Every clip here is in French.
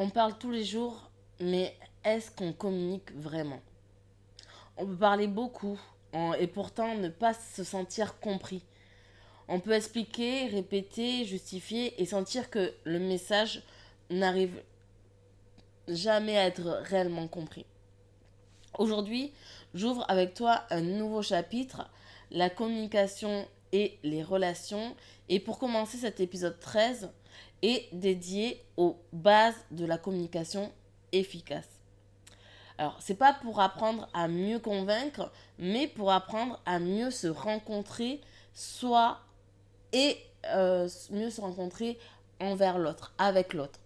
On parle tous les jours, mais est-ce qu'on communique vraiment? On peut parler beaucoup et pourtant ne pas se sentir compris. On peut expliquer, répéter, justifier et sentir que le message n'arrive jamais à être réellement compris. Aujourd'hui, j'ouvre avec toi un nouveau chapitre, la communication et les relations. Et pour commencer, cet épisode 13 est dédié aux bases de la communication efficace. Alors, c'est pas pour apprendre à mieux convaincre, mais pour apprendre à mieux se rencontrer, soit et mieux se rencontrer envers l'autre, avec l'autre.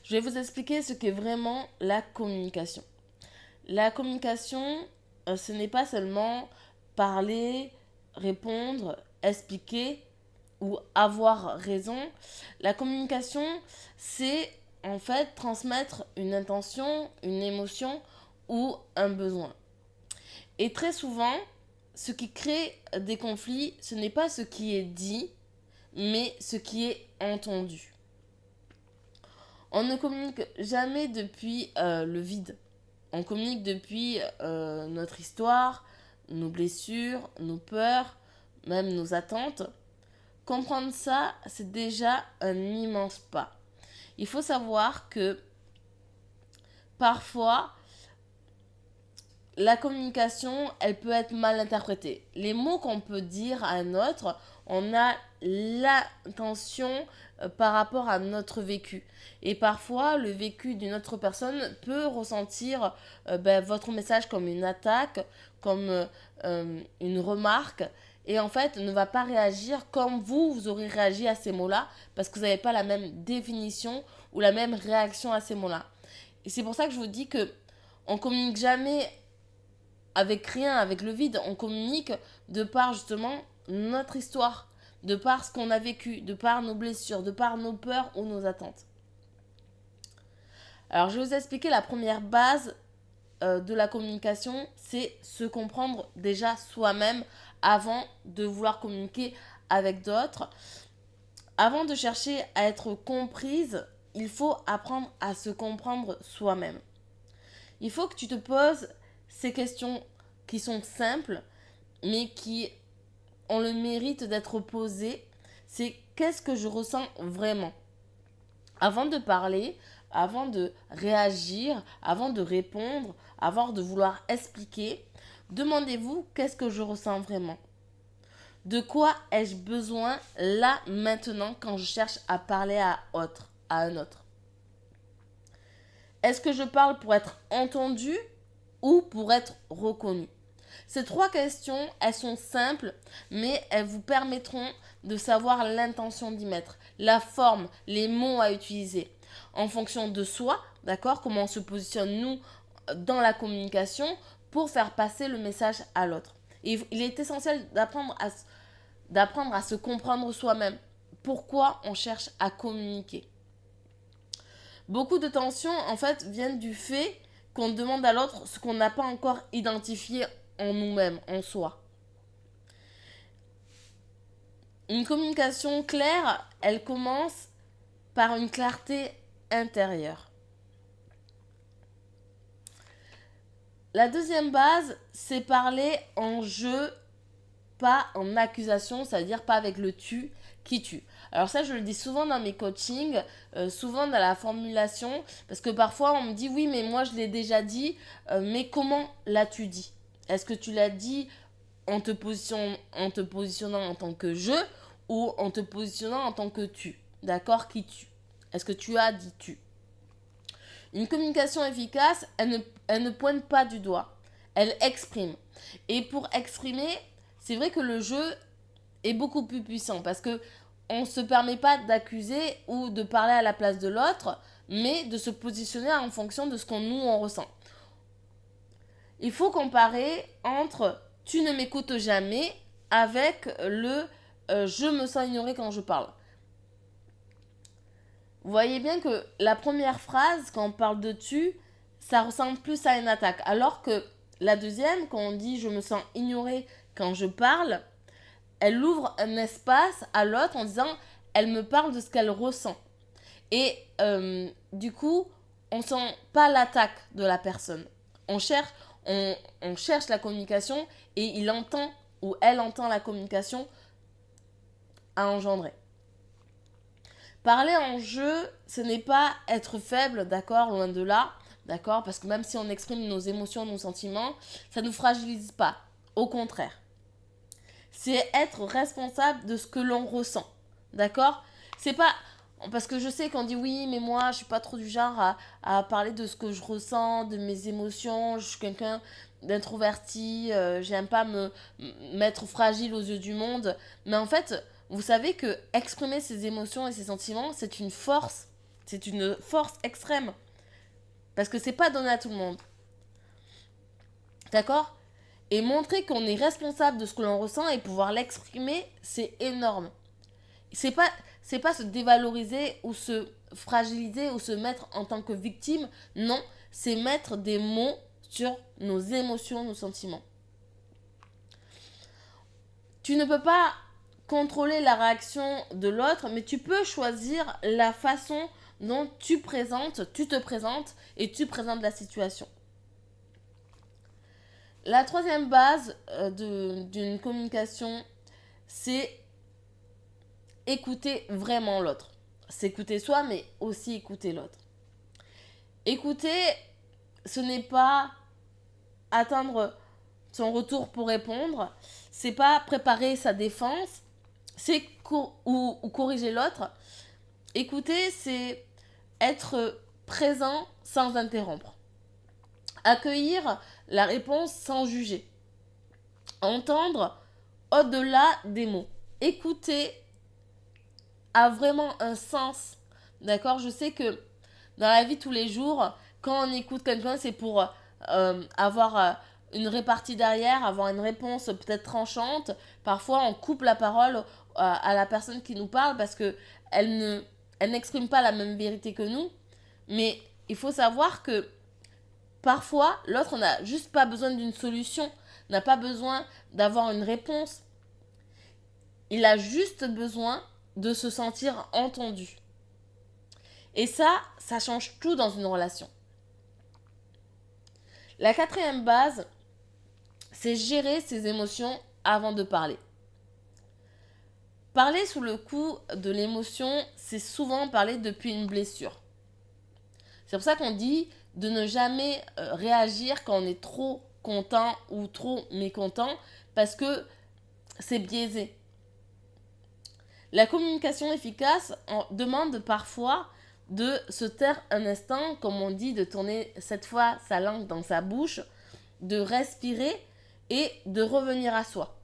Je vais vous expliquer ce qu'est vraiment la communication. La communication, ce n'est pas seulement parler, répondre, expliquer ou avoir raison. La communication, c'est en fait transmettre une intention, une émotion ou un besoin. Et très souvent, ce qui crée des conflits, ce n'est pas ce qui est dit, mais ce qui est entendu. On ne communique jamais depuis le vide. On communique depuis notre histoire, nos blessures, nos peurs, même nos attentes. Comprendre ça, c'est déjà un immense pas. Il faut savoir que parfois, la communication, elle peut être mal interprétée. Les mots qu'on peut dire à un autre, on a l'intention par rapport à notre vécu. Et parfois, le vécu d'une autre personne peut ressentir votre message comme une attaque, comme une remarque. Et en fait, ne va pas réagir comme vous aurez réagi à ces mots-là, parce que vous n'avez pas la même définition ou la même réaction à ces mots-là. Et c'est pour ça que je vous dis que on communique jamais avec rien, avec le vide. On communique de par justement notre histoire, de par ce qu'on a vécu, de par nos blessures, de par nos peurs ou nos attentes. Alors je vais vous expliquer la première base de la communication, c'est se comprendre déjà soi-même avant de vouloir communiquer avec d'autres. Avant de chercher à être comprise, il faut apprendre à se comprendre soi-même. Il faut que tu te poses ces questions qui sont simples, mais qui ont le mérite d'être posées. C'est qu'est-ce que je ressens vraiment? Avant de parler, avant de réagir, avant de répondre, avant de vouloir expliquer, demandez-vous qu'est-ce que je ressens vraiment? De quoi ai-je besoin là maintenant quand je cherche à parler à un autre? Est-ce que je parle pour être entendu ou pour être reconnu? Ces trois questions, elles sont simples, mais elles vous permettront de savoir l'intention d'y mettre, la forme, les mots à utiliser, en fonction de soi, d'accord? Comment on se positionne nous dans la communication pour faire passer le message à l'autre. Et il est essentiel d'apprendre à se comprendre soi-même. Pourquoi on cherche à communiquer? Beaucoup de tensions, en fait, viennent du fait qu'on demande à l'autre ce qu'on n'a pas encore identifié en nous-mêmes, en soi. Une communication claire, elle commence par une clarté intérieure. La deuxième base, c'est parler en je, pas en accusation, c'est-à-dire pas avec le tu qui tue. Alors ça, je le dis souvent dans mes coachings, souvent dans la formulation, parce que parfois on me dit oui, mais moi je l'ai déjà dit, mais comment l'as-tu dit? Est-ce que tu l'as dit en te positionnant en tant que je ou en te positionnant en tant que tu? D'accord? Qui tu? Est-ce que tu as dit tu? Une communication efficace, elle ne pointe pas du doigt. Elle exprime. Et pour exprimer, c'est vrai que le jeu est beaucoup plus puissant parce que on ne se permet pas d'accuser ou de parler à la place de l'autre, mais de se positionner en fonction de ce qu'on nous on ressent. Il faut comparer entre tu ne m'écoutes jamais avec le je me sens ignoré quand je parle. Vous voyez bien que la première phrase, quand on parle de tu, ça ressemble plus à une attaque. Alors que la deuxième, quand on dit je me sens ignoré quand je parle, elle ouvre un espace à l'autre en disant elle me parle de ce qu'elle ressent. Et du coup, on sent pas l'attaque de la personne. On cherche, on cherche la communication et il entend ou elle entend la communication à engendrer. Parler en jeu, ce n'est pas être faible, d'accord, loin de là, d'accord, parce que même si on exprime nos émotions, nos sentiments, ça ne nous fragilise pas. Au contraire. C'est être responsable de ce que l'on ressent, d'accord. C'est pas... Parce que je sais qu'on dit oui, mais moi, je suis pas trop du genre à parler de ce que je ressens, de mes émotions. Je suis quelqu'un d'introverti, j'aime pas me mettre fragile aux yeux du monde. Mais en fait, vous savez que exprimer ses émotions et ses sentiments, c'est une force. C'est une force extrême. Parce que c'est pas donné à tout le monde. D'accord. Et montrer qu'on est responsable de ce que l'on ressent et pouvoir l'exprimer, c'est énorme. C'est pas se dévaloriser ou se fragiliser ou se mettre en tant que victime. Non, c'est mettre des mots sur nos émotions, nos sentiments. Tu ne peux pas contrôler la réaction de l'autre, mais tu peux choisir la façon dont tu te présentes et tu présentes la situation. La troisième base d'une communication, c'est écouter vraiment l'autre. S'écouter soi, mais aussi écouter l'autre. Écouter, ce n'est pas attendre son retour pour répondre, c'est pas préparer sa défense, c'est ou corriger l'autre. Écouter, c'est être présent sans interrompre. Accueillir la réponse sans juger. Entendre au-delà des mots. Écouter a vraiment un sens. D'accord. Je sais que dans la vie de tous les jours, quand on écoute quelqu'un, c'est pour avoir une répartie derrière, avoir une réponse peut-être tranchante. Parfois, on coupe la parole à la personne qui nous parle parce que elle n'exprime pas la même vérité que nous. Mais il faut savoir que parfois, l'autre n'a juste pas besoin d'une solution, n'a pas besoin d'avoir une réponse. Il a juste besoin de se sentir entendu. Et ça change tout dans une relation. La quatrième base, c'est gérer ses émotions avant de parler. Parler sous le coup de l'émotion, c'est souvent parler depuis une blessure. C'est pour ça qu'on dit de ne jamais réagir quand on est trop content ou trop mécontent, parce que c'est biaisé. La communication efficace demande parfois de se taire un instant, comme on dit, de tourner cette fois sa langue dans sa bouche, de respirer et de revenir à soi.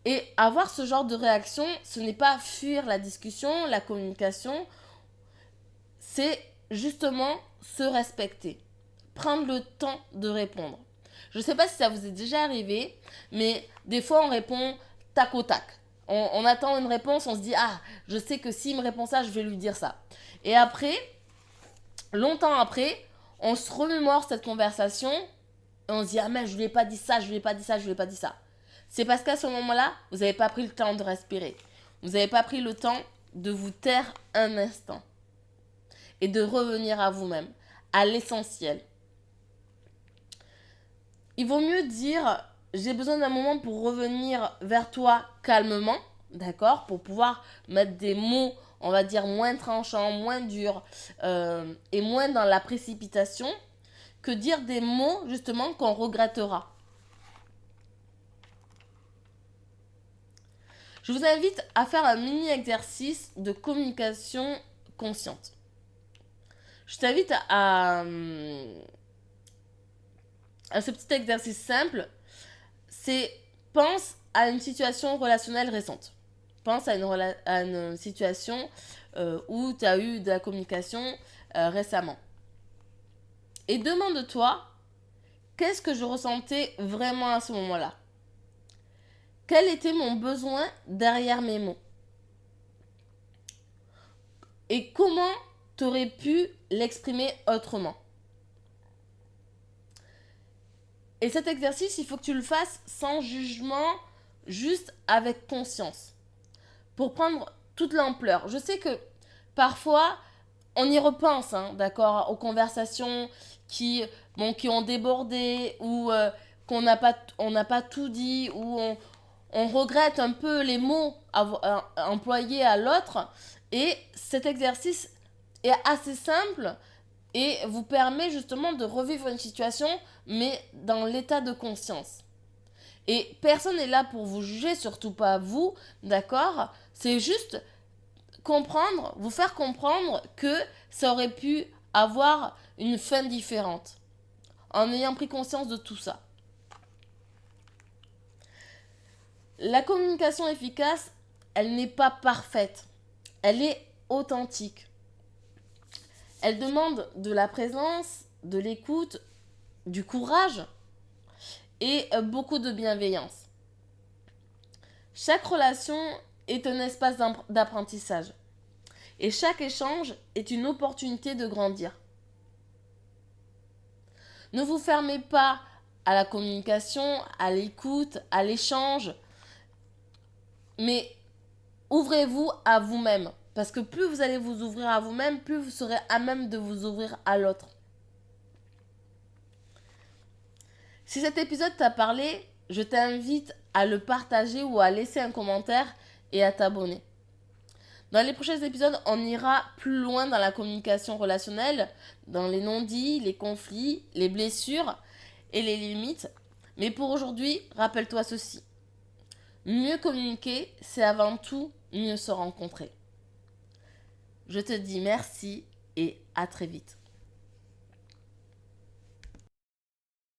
Et avoir ce genre de réaction, ce n'est pas fuir la discussion, la communication, c'est justement se respecter, prendre le temps de répondre. Je ne sais pas si ça vous est déjà arrivé, mais des fois on répond tac au tac. On attend une réponse, on se dit ah, je sais que s'il me répond ça, je vais lui dire ça. Et après, longtemps après, on se remémore cette conversation et on se dit ah mais je lui ai pas dit ça, je lui ai pas dit ça, je lui ai pas dit ça. C'est parce qu'à ce moment-là, vous n'avez pas pris le temps de respirer. Vous n'avez pas pris le temps de vous taire un instant et de revenir à vous-même, à l'essentiel. Il vaut mieux dire j'ai besoin d'un moment pour revenir vers toi calmement, d'accord, pour pouvoir mettre des mots, on va dire, moins tranchants, moins durs et moins dans la précipitation, que dire des mots, justement, qu'on regrettera. Je vous invite à faire un mini-exercice de communication consciente. Je t'invite à ce petit exercice simple, c'est pense à une situation relationnelle récente. Pense à une situation où tu as eu de la communication récemment. Et demande-toi, qu'est-ce que je ressentais vraiment à ce moment-là ? Quel était mon besoin derrière mes mots ? Et comment tu aurais pu l'exprimer autrement ? Et cet exercice, il faut que tu le fasses sans jugement, juste avec conscience, pour prendre toute l'ampleur. Je sais que parfois, on y repense, hein, d'accord, aux conversations qui ont débordé ou on n'a pas tout dit ou on regrette un peu les mots employés à l'autre. Et cet exercice est assez simple et vous permet justement de revivre une situation, mais dans l'état de conscience. Et personne n'est là pour vous juger, surtout pas vous, d'accord? C'est juste comprendre, vous faire comprendre que ça aurait pu avoir une fin différente, en ayant pris conscience de tout ça. La communication efficace, elle n'est pas parfaite, elle est authentique. Elle demande de la présence, de l'écoute, du courage et beaucoup de bienveillance. Chaque relation est un espace d'apprentissage et chaque échange est une opportunité de grandir. Ne vous fermez pas à la communication, à l'écoute, à l'échange, mais ouvrez-vous à vous-même. Parce que plus vous allez vous ouvrir à vous-même, plus vous serez à même de vous ouvrir à l'autre. Si cet épisode t'a parlé, je t'invite à le partager ou à laisser un commentaire et à t'abonner. Dans les prochains épisodes, on ira plus loin dans la communication relationnelle, dans les non-dits, les conflits, les blessures et les limites. Mais pour aujourd'hui, rappelle-toi ceci. Mieux communiquer, c'est avant tout mieux se rencontrer. Je te dis merci et à très vite.